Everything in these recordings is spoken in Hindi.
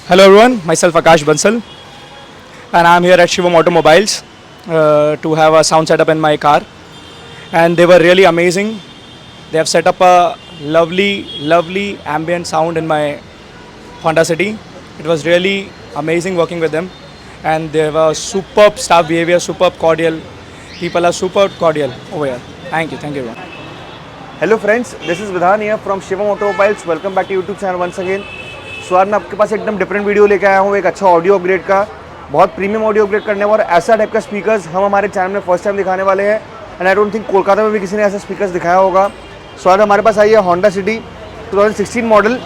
Hello everyone, myself Akash Bansal and I'm here at Shivam Automobiles to have a sound setup in my car, and they were really amazing. They have set up a lovely ambient sound in my Honda City. It was really amazing working with them, and they have a superb staff behavior, superb cordial. People are super cordial over here. Thank you everyone. Hello friends, this is Vidhan here from Shivam automobiles. Welcome back to YouTube channel once again. So आज मैं आपके पास एकदम डिफरेंट वीडियो लेके आया हूँ, एक अच्छा ऑडियो अपग्रेड का, बहुत प्रीमियम ऑडियो अपग्रेड करने वाला ऐसा टाइप का स्पीकर्स हम हमारे चैनल में फर्स्ट टाइम दिखाने वाले हैं। And I don't think Kolkata में भी किसी ने ऐसा स्पीकर्स दिखाया होगा। सो आज हमारे पास आई है Honda city 2016 model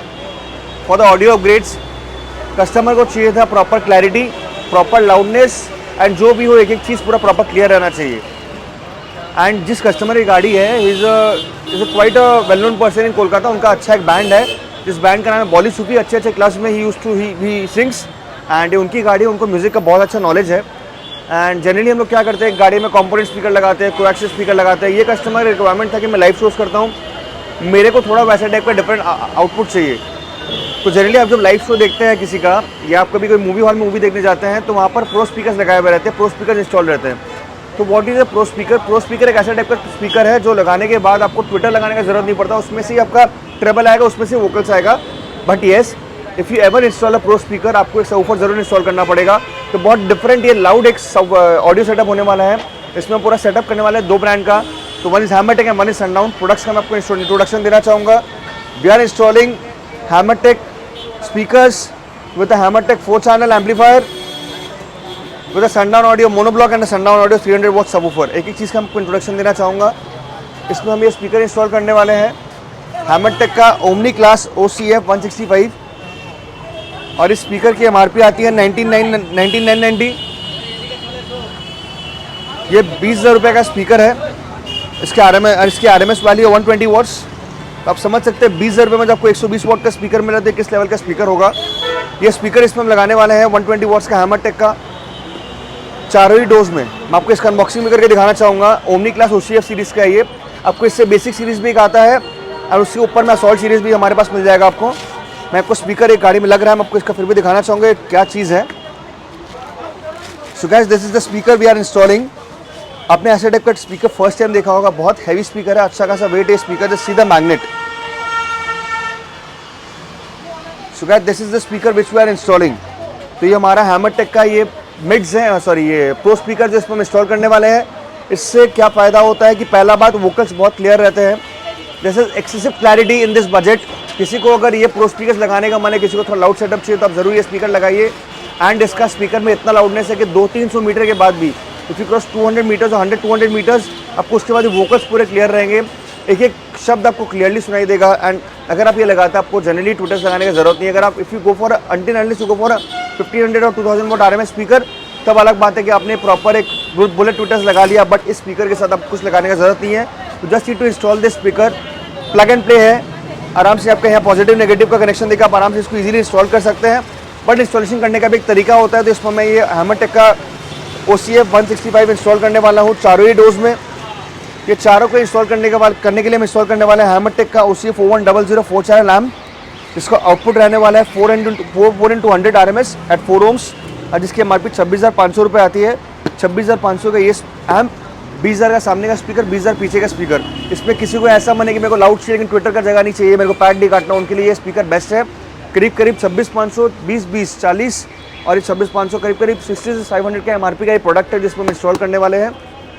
for the audio upgrades. Customer को चाहिए था proper clarity, proper loudness, and जो भी हो एक एक चीज़ पूरा प्रॉपर क्लियर रहना चाहिए। एंड जिस कस्टमर की गाड़ी है is quite a well known person in Kolkata. उनका अच्छा एक बैंड है, जिस बैंड का नाम है बॉली सूफी। अच्छे क्लास में ही सिंग्स, एंड उनकी गाड़ी, उनको म्यूज़िक का बहुत अच्छा नॉलेज है। एंड जनरली हम लोग क्या करते हैं, गाड़ी में कॉम्पोनेंट स्पीकर लगाते हैं, कोएक्सियल स्पीकर लगाते हैं। ये कस्टमर रिक्वायरमेंट था कि मैं लाइव शोज़ करता हूँ, मेरे को थोड़ा वैसा टाइप का डिफरेंट आउटपुट चाहिए। तो जनरली आप जब लाइव शो देखते हैं किसी का, या आप कभी कोई मूवी हॉल में मूवी देखने जाते हैं, तो वहाँ पर प्रो स्पीकर्स लगाए हुए रहते हैं, प्रो स्पीकर इंस्टॉल रहते हैं। तो what is a pro speaker? Pro speaker एक ऐसा टाइप का स्पीकर है जो लगाने के बाद आपको ट्विटर लगाने का जरूरत नहीं पड़ता, उसमें से ही आपका ट्रेबल आएगा, उसमें से वोकल्स आएगा। But yes, if you ever install a pro speaker, आपको एक सबवूफर जरूर इंस्टॉल करना पड़ेगा। तो बहुत डिफरेंट ये लाउड एक ऑडियो सेटअप होने वाला है। इसमें पूरा सेटअप करने वाला है दो ब्रांड का, तो one is Hammertech and one is Sundown. Products का मैं आपको इंट्रोडक्शन देना चाहूँगा। We are installing Hammertech speakers with a Hammertech 4-channel amplifier with a sundown audio monoblock and a sundown audio 300 watt subwoofer। एक एक चीज़ का आपको इंट्रोडक्शन देना चाहूँगा। इसमें हम ये स्पीकर इंस्टॉल करने वाले हैं हैमरटेक का ओमनी क्लास OCF 165, और इस स्पीकर की MRP आती है 19,990। ये 20,000 रुपये का स्पीकर है। इसके RMS वैल्यू है 120 वाट्स। तो आप समझ सकते हैं 20,000 रुपये में जब आपको 120 वाट का स्पीकर मिला तो किस लेवल का स्पीकर होगा। ये स्पीकर इसमें हम लगाने वाले हैं 120 वाट्स का हैमरटेक का, चारों ही डोज में। मैं आपको इसका अनबॉक्सिंग भी करके दिखाना चाहूँगा। ओमनी क्लास OCF सीरीज़ का है ये। आपको इससे बेसिक सीरीज़ भी एक आता है, और उसके ऊपर में असॉल्ट सीरीज़ भी हमारे पास मिल जाएगा आपको। मैं आपको स्पीकर एक गाड़ी में लग रहा है, मैं आपको इसका फिर भी दिखाना चाहूँगा क्या चीज़ है। So guys, this is the speaker we are installing. आपने ऐसे टाइप का स्पीकर फर्स्ट टाइम देखा होगा, बहुत हैवी स्पीकर है, अच्छा खासा वेट है speaker. Just see the magnet. So guys, this is the speaker which we are installing. तो ये हमारा हैमरटेक का ये मिड्स हैं, सॉरी ये प्रो स्पीकर जो इसमें हम इंस्टॉल करने वाले हैं। इससे क्या फ़ायदा होता है कि पहला बात, वोकल्स बहुत क्लियर रहते हैं। जैसे excessive clarity in this budget. किसी को अगर ये प्रो स्पीकर्स लगाने का मन है, किसी को थोड़ा लाउड सेटअप चाहिए, तो आप ज़रूर ये स्पीकर लगाइए। एंड इसका स्पीकर में इतना लाउडनेस है कि 200-300 मीटर के बाद भी, इफ़ यू क्रॉस 200 मीटर्स और 100-200 मीटर्स, आपको उसके बाद वोकल्स पूरे क्लियर रहेंगे, एक एक शब्द आपको क्लियरली सुनाई देगा। एंड अगर आप ये लगाते हैं, आपको जनरली ट्विटर्स लगाने की जरूरत नहीं है। अगर आप if you go for until unless you go for 1500 और 2000 वाट RMS स्पीकर, तब अलग बात है कि आपने प्रॉपर एक बुलेट ट्विटर्स लगा लिया। बट इस स्पीकर के साथ आप कुछ लगाने की जरूरत नहीं है। तो just need to install this speaker. Plug and play है, आराम से आपके यहाँ पॉजिटिव नेगेटिव का कनेक्शन देकर आप आराम से इसको इजीली इंस्टॉल कर सकते हैं। बट इंस्टॉलेशन करने का भी एक तरीका होता है। तो इसमें मैं ये हैमरटेक का OCF 165 इंस्टॉल करने वाला हूँ चारों ही डोज में। ये चारों को इंस्टॉल करने के लिए हम इंस्टॉल करने वाले हैं हैमरटेक का OCF 4100 4-channel एम्प। इसका आउटपुट रहने वाला है 4x100 RMS एट 4 ohms, और जिसकी MRP 26,500 रुपये आती है। 26,500 का ये एम्प, 20,000 का सामने का स्पीकर, 20,000 पीछे का स्पीकर। इसमें किसी को ऐसा मन है कि मेरे को लाउड चाहिए लेकिन ट्विटर का जगह नहीं चाहिए, मेरे को पैड नहीं काटना, उनके लिए ये स्पीकर बेस्ट है। करीब 26,500, 20, 40 और ये 26,500, करीब 60 से 500 का MRP का ये प्रोडक्ट है जिसमें हम इंस्टॉल करने वाले हैं।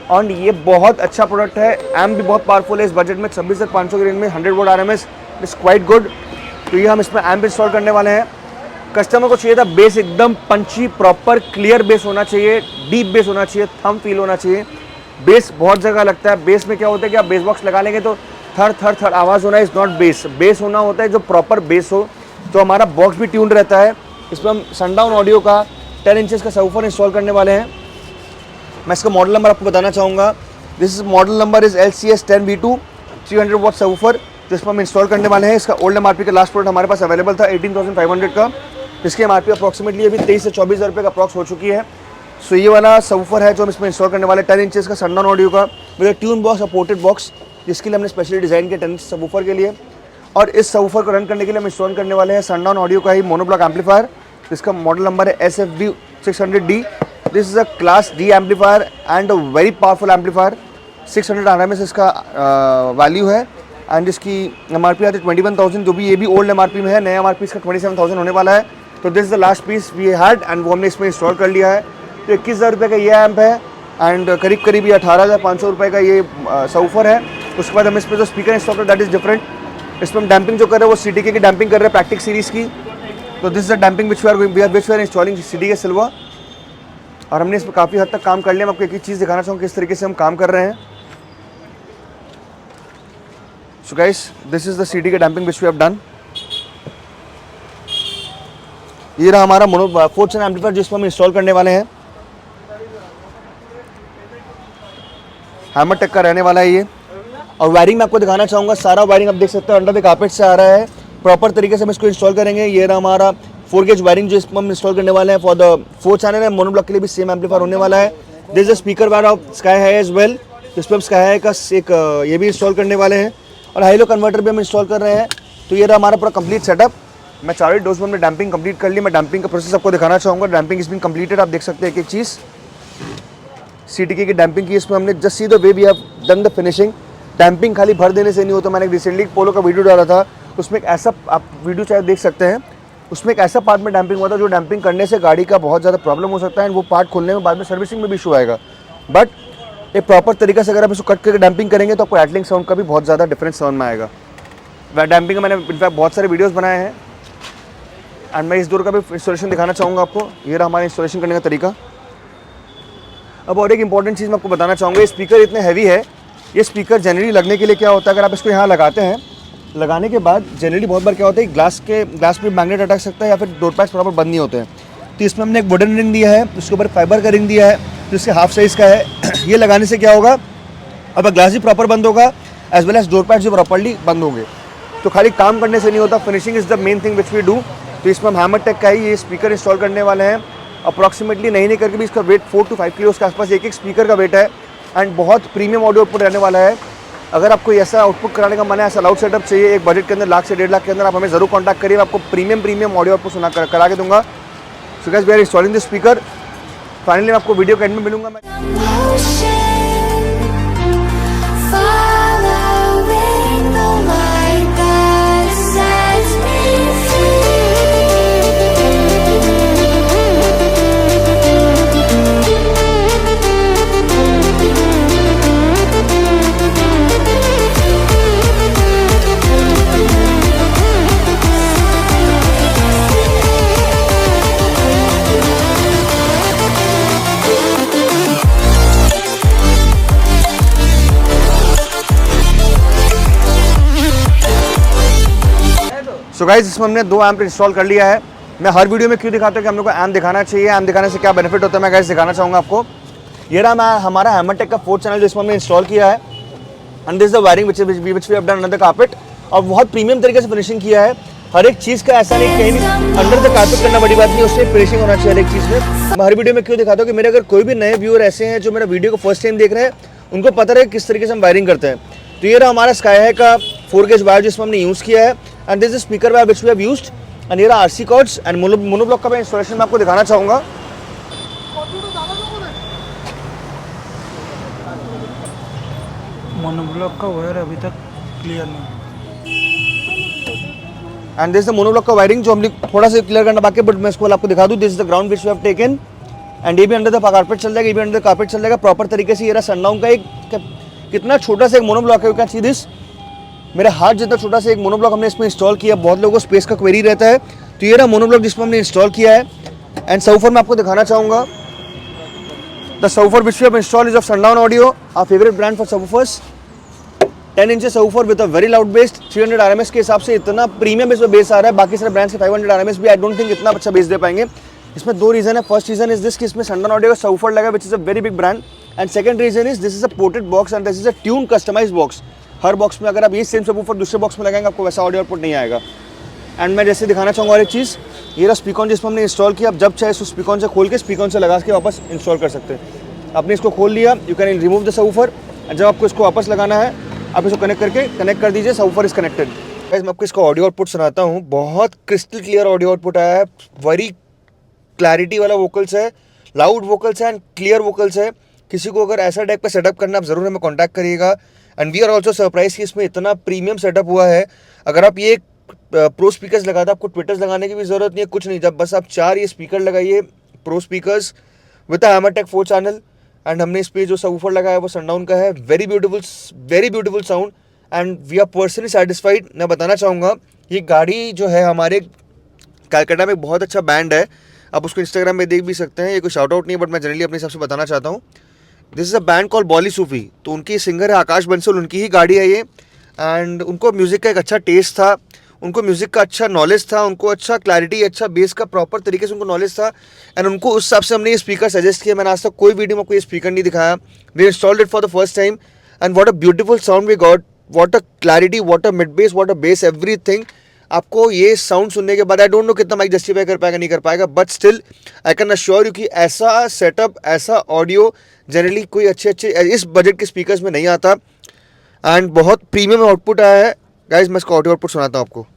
और ये बहुत अच्छा प्रोडक्ट है, एम्प भी बहुत पावरफुल है। इस बजट में 26,500 के रेंज में 100 वाट RMS इज़ क्वाइट गुड। तो ये हम इसमें एम्प इंस्टॉल करने वाले हैं। कस्टमर को चाहिए था बेस एकदम पंची, प्रॉपर क्लियर बेस होना चाहिए, डीप बेस होना चाहिए, थम फील होना चाहिए। बेस बहुत जगह लगता है। बेस में क्या होता है कि आप बेस बॉक्स लगा लेंगे तो थर आवाज़ होना इज़ नॉट बेस। बेस होना होता है जो प्रॉपर बेस हो। तो हमारा बॉक्स भी ट्यून रहता है। इसमें हम सनडाउन ऑडियो का 10 इंचेस का सबवूफर इंस्टॉल करने वाले हैं। मैं इसका मॉडल नंबर आपको बताना चाहूँगा। This is model number is LCS 10V2 300 watt subwoofer, तो इसमें हम इंस्टॉल करने वाले हैं। इसका ओल्ड MRP का लास्ट प्रोडक्ट हमारे पास अवेलेबल था 18,500 का, जिसकी MRP अप्रॉक्सीमेटली अभी 23 से 24,000 रुपये का अप्रॉक्स हो चुकी है। सो ये वाला सबवूफर है जो हम इसमें इंस्टॉल करने वाले 10 इंचेस का सनडाउन ऑडियो का विद ट्यून बॉक्स और पोर्टेड बॉक्स, जिसके लिए हमने स्पेशली डिज़ाइन किया 10 इंच सबवूफर के लिए। और इस सबवूफर को रन करने के लिए हम इंस्टॉल करने वाले हैं सनडाउन ऑडियो का ही मोनोब्लॉक एम्पलीफायर तो इसका मॉडल नंबर है SFD600D। This is a class D amplifier and a very powerful amplifier. 600 RMS इसका वैल्यू है एंड इसकी MRP आती है 21,000, जो भी ये भी ओल्ड MRP में है। नया MRP इसका 27,000 होने वाला है। तो this is the last piece we had and वो हमने इसमें इंस्टॉल कर लिया है। तो 21,000 रुपये का ये एम्प है एंड करीब करीब ये 18,500 रुपये का ये सऊफर है। उसके बाद हम इसमें जो स्पीकर इंस्टॉल कर दैट इज़ डिफरेंट। इसमें हम डैम्पिंग जो कर रहे हैं वो CTK की डैम्पिंग कर रहे हैं, प्रैक्टिक सीरीज़ की। तो this is the damping which we are installing CTK silver. और हमने इसमें काफ़ी हद तक काम कर लिया। मैं आपको एक चीज़ दिखाना चाहूँगा किस तरीके से हम काम कर रहे हैं। So guys, this is the CTK damping which we have done. ये रहा हमारा मोनो 4 चैनल एम्पलीफायर जिसको हम इंस्टॉल करने वाले हैं। हैमर टेक का रहने वाला है ये। और वायरिंग मैं आपको दिखाना चाहूँगा। सारा वायरिंग आप देख सकते हो अंडर द कारपेट से आ रहा है। प्रॉपर तरीके से हम इसको इंस्टॉल करेंगे। ये रहा हमारा 4 गेज वायरिंग जो इसमें हम इंस्टॉल करने वाले हैं फॉर द 4 चैनल है। मोनोब्लॉक के लिए भी सेम एम्पलीफायर होने वाला है। This is speaker wire of Sky High as well, जिस पर हम स्काई हाई का एक ये भी इंस्टॉल करने वाले हैं और हाई लो कन्वर्टर भी हम इंस्टॉल कर रहे हैं। तो ये रहा हमारा पूरा कंप्लीट सेटअप। मैं चारों डोज में हमने डैम्पिंग कंप्लीट कर ली। मैं डैम्पिंग का प्रोसेस आपको दिखाना चाहूँगा। Damping is been completed. आप देख सकते हैं एक एक चीज़ CTK की डैम्पिंग की। इसमें हमने just see the way we have done the finishing. Damping खाली भर देने से नहीं होता। मैंने रिसेंटली पोलो का वीडियो डाला था, उसमें एक ऐसा आप वीडियो चाहे देख सकते हैं। उसमें एक ऐसा पार्ट में डैम्पिंग हुआ था जो डैम्पिंग करने से गाड़ी का बहुत ज़्यादा प्रॉब्लम हो सकता है एंड वो पार्ट खोलने में बाद में सर्विसिंग में भी इशू आएगा। बट एक प्रॉपर तरीके से अगर आप इसको कट करके डैम्पिंग करेंगे तो आपको एटलिंग साउंड का भी बहुत ज़्यादा डिफरेंस साउंड में आएगा। वह डैम्पिंग का मैंने इनफैक्ट बहुत सारे वीडियोज़ बनाए हैं एंड मैं इस डोर का भी इंस्टॉलेशन दिखाना चाहूँगा आपको। ये रहा हमारा इंस्टॉलेशन करने का तरीका। अब और एक इंपॉर्टेंट चीज़ मैं आपको बताना चाहूँगा। ये स्पीकर इतने हैवी है। ये स्पीकर जनरली लगने के लिए क्या होता है, अगर आप इसको यहाँ लगाते हैं, लगाने के बाद जनरली बहुत बार क्या होता है ग्लास में मैग्नेट अटक सकता है या फिर डोर पैड्स प्रॉपर बंद नहीं होते हैं। तो इसमें हमने एक वुडन रिंग दिया है, उसके ऊपर फाइबर का रिंग दिया है जो इसके हाफ साइज़ का है। ये लगाने से क्या होगा, अब ग्लास भी प्रॉपर बंद होगा as well as door pads भी प्रॉपरली बंद होंगे। तो खाली काम करने से नहीं होता, finishing is the main thing which we do. तो इसमें हम हैमर टेक का ही ये स्पीकर इंस्टॉल करने वाले हैं। अप्रॉक्सीमेटली नहीं करके भी इसका वेट 4 to 5 किलो के आसपास एक स्पीकर का वेट है एंड बहुत प्रीमियम ऑडियो आउटपुट रहने वाला है। अगर आपको ऐसा आउटपुट कराने का मन है, ऐसा लाउड सेटअप चाहिए एक बजट के अंदर 1 लाख से 1.5 लाख के अंदर, आप हमें जरूर कॉन्टैक्ट करिए। मैं आपको प्रीमियम ऑडियो आउटपुट करा के दूंगा। So guys, we are installing this speaker. Finally मैं आपको वीडियो के एंड में मिलूंगा। सो गाइस, इसमें हमने 2 एम्प इंस्टॉल कर लिया है। मैं हर वीडियो में क्यों दिखाता हूँ कि हम लोग को एम्प दिखाना चाहिए, एम्प दिखाने से क्या बेनिफिट होता है, मैं गाइस दिखाना चाहूँगा आपको। ये रहा हमारा हैमर टेक का 4 चैनल जो इसमें हमने इंस्टॉल किया है and this the wiring which we have done under the carpet. और बहुत प्रीमियम तरीके से फिनिशिंग किया है। हर एक चीज़ का ऐसा नहीं कहीं भी अंडर द कारपेट करना बड़ी बात नहीं, उससे फिनिशिंग होना चाहिए हर एक चीज़ में। मैं हर वीडियो में क्यों दिखाता हूँ कि मेरे अगर कोई भी नए व्यूअर ऐसे हैं जो मेरा वीडियो को फर्स्ट टाइम देख रहे हैं, उनको पता रहे किस तरीके से हम वायरिंग करते हैं। तो ये रहा हमारा स्काई हाई का 4 गेज वायर जिसमें हमने यूज़ किया है and this is speaker wire which we have used and ये रहा RC कॉर्ड्स एंड मोनोब्लॉक का मैं इंस्टॉलेशन में आपको दिखाना चाहूँगा। मोनोब्लॉक का वायर अभी तक क्लियर नहीं। एंड दिस द मोनोब्लॉक का वायरिंग जो हमने थोड़ा सा क्लियर करना बाकी, बट मैं इसको आपको दिखा दूँ। This is the ground which we have taken and ये भी अंडर द कारपेट चल जाएगा, ये भी अंडर द कारपेट चल जाएगा प्रॉपर तरीके से। ये रहा सनडाउन का एक कितना छोटा सा एक मोनोब्लॉक है, यू कैन सी दिस। मेरे हाथ जितना छोटा सा एक मोनोब्लॉक हमने इसमें इंस्टॉल किया। बहुत लोगों को स्पेस का क्वेरी रहता है, तो ये रहा मोनोब्लॉक जिसमें हमने इंस्टॉल किया है। एंड सऊफर मैं आपको दिखाना चाहूँगा। The subwoofer which we have installed is of Sundown audio, our favourite brand for subwoofers. 10 inches subwoofer with a very loud bass. 300 RMS के हिसाब से इतना प्रीमियम इसमें बेस आ रहा है। बाकी सारे ब्रांड्स के 500 RMS भी आई डोंट थिंक इतना अच्छा बेस दे पाएंगे। इसमें 2 रीजन है। फर्स्ट रीजन इज दिस कि इसमें सनडाउन ऑडियो का सबवूफर लगा which is a very big brand and second reason is this is a ported box and this is a tune customized box. हर बॉक्स में अगर आप ये सेम सबवूफर दूसरे बॉक्स में लगाएंगे आपको वैसा ऑडियो आउटपुट नहीं आएगा। एंड मैं जैसे दिखाना चाहूँगा और एक चीज़, ये रहा स्पीकॉन जिसमें हमने इंस्टॉल किया। आप जब चाहे इस स्पीकॉन से खोल के स्पीकॉन से लगा के वापस इंस्टॉल कर सकते हैं। आपने इसको खोल लिया, you can remove the subwoofer. जब आपको इसको वापस लगाना है आप इसको कनेक्ट कर दीजिए। Subwoofer is connected. मैं आपको इसका ऑडियो आउटपुट सुनाता हूँ। बहुत क्रिस्टल क्लियर ऑडियो आउटपुट आया है, वेरी क्लैरिटी वाला वोकल्स है, लाउड वोकल्स है एंड क्लियर वोकल्स है। किसी को अगर ऐसा टाइप का सेटअप करना आप ज़रूर हमें कॉन्टैक्ट करिएगा। And we are also surprise कि इसमें इतना प्रीमियम सेटअप हुआ है। अगर आप ये प्रो स्पीकर्स लगाते, आपको ट्विटर्स लगाने की भी ज़रूरत नहीं है, कुछ नहीं। जब बस आप 4 ये स्पीकर लगाइए, pro speakers with Hammertech 4 channel, एंड हमने इस पर जो सबवूफर लगाया है वो सनडाउन का है। Very beautiful sound and we are personally satisfied. मैं बताना चाहूँगा ये गाड़ी जो है हमारे कलकत्ता में बहुत अच्छा बैंड है, आप उसको इंस्टाग्राम में देख भी सकते हैं। ये कोई शाउट आउट नहीं है, बट मैं जनरली अपने हिसाब से बताना चाहता हूँ। This is a band call Bolly Sufi, तो उनकी सिंगर है आकाश बंसल, उनकी ही गाड़ी है ये। एंड उनको म्यूज़िक का एक अच्छा टेस्ट था, उनको म्यूज़िक का अच्छा नॉलेज था, उनको अच्छा क्लैरिटी, अच्छा बेस का प्रॉपर तरीके से उनको नॉलेज था। एंड उनको उस हिसाब से हमने ये स्पीकर सजेस्ट किया। मैंने आज तक कोई वीडियो में आपको ये स्पीकर नहीं दिखाया। We installed it for the first time and what a beautiful sound we got, what a clarity, what a mid bass, what a bass, everything. आपको ये साउंड सुनने के बाद आई डोंट नो कितना माइक जस्टिफाई कर पाएगा नहीं कर पाएगा, but still I can assure you कि ऐसा सेटअप, ऐसा ऑडियो जनरली कोई अच्छे इस बजट के स्पीकर्स में नहीं आता। एंड बहुत प्रीमियम आउटपुट आया है गाइज। मैं इसका ऑडियो आउटपुट सुनाता हूँ आपको।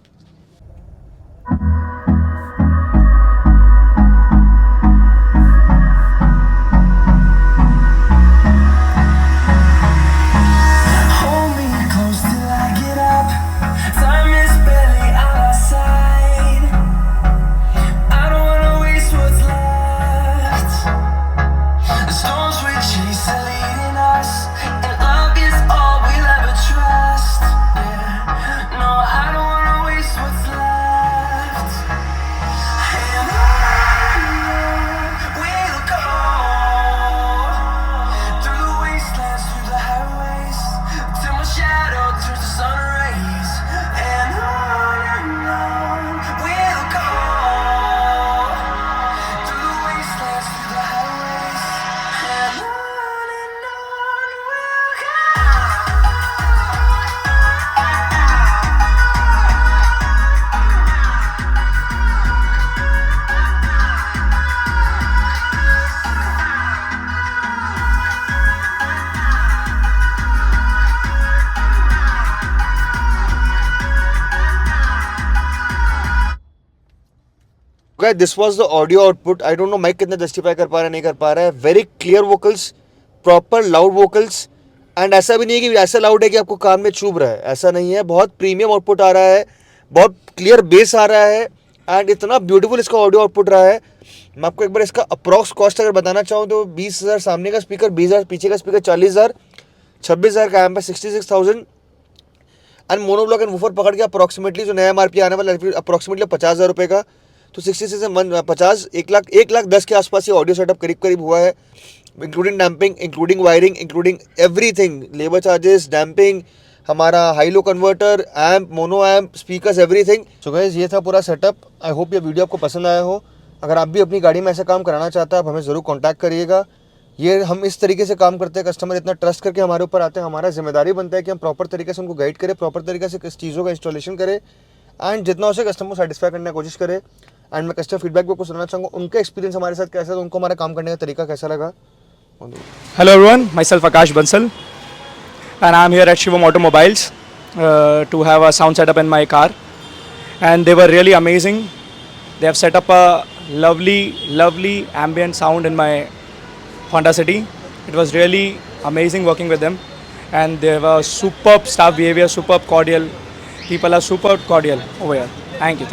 This was the audio output. I don't know mic कितना जस्टिफाई कर पा रहा है नहीं कर पा रहा है। Very clear vocals, proper loud vocals, and ऐसा भी नहीं है कि ऐसा लाउड है कि आपको कान में चुभ रहा है, ऐसा नहीं है। बहुत प्रीमियम आउटपुट आ रहा है, बहुत क्लियर बेस आ रहा है एंड इतना ब्यूटीफुल इसका ऑडियो आउटपुट रहा है। मैं आपको एक बार इसका अप्रॉक्स कॉस्ट अगर बताना चाहूँ तो 20,000 सामने का स्पीकर, 20,000 पीछे का स्पीकर, 40,000, 26,000 का एम्प है, 66,000 एंड मोनोब्लॉक एंड वूफर पकड़ के अप्रॉक्सीमेटली जो नया MRP आने वाला है अप्रॉक्सीमेटली 50,000 रुपये का। तो 66 से 50, 1,10,000 के आसपास ये ऑडियो सेटअप करीब हुआ है, including damping, including wiring, including everything, labour charges, damping, हमारा high low converter, amp, mono amp, speakers, everything. So guys ये था पूरा सेटअप। आई होप ये वीडियो आपको पसंद आया हो। अगर आप भी अपनी गाड़ी में ऐसा काम कराना चाहते हैं आप हमें ज़रूर कॉन्टैक्ट करिएगा। ये हम इस तरीके से काम करते हैं, कस्टमर इतना ट्रस्ट करके हमारे ऊपर आते हैं, हमारा जिम्मेदारी बनता है कि हम प्रॉपर तरीके से उनको गाइड करें, प्रॉपर तरीके से किस चीज़ों का इंस्टॉलेशन करें एंड जितना हो सके कस्टमर को सेटिस्फाई करने की कोशिश करें। एंड मैं कस्टमर फीडबैक भी आपको सुनना चाहूँगा, उनका एक्सपीरियंस हमारे साथ कैसा था, उनको हमारा काम करने का तरीका कैसा लगा। Hello everyone, myself Akash Bansal, and I'm here at Shivam Automobiles to have a sound setup in my car, and they were really amazing. They have set up a lovely ambient sound in my Honda City. It was really amazing working with them, and they were superb staff behavior, superb cordial. People are super cordial over here. Thank you.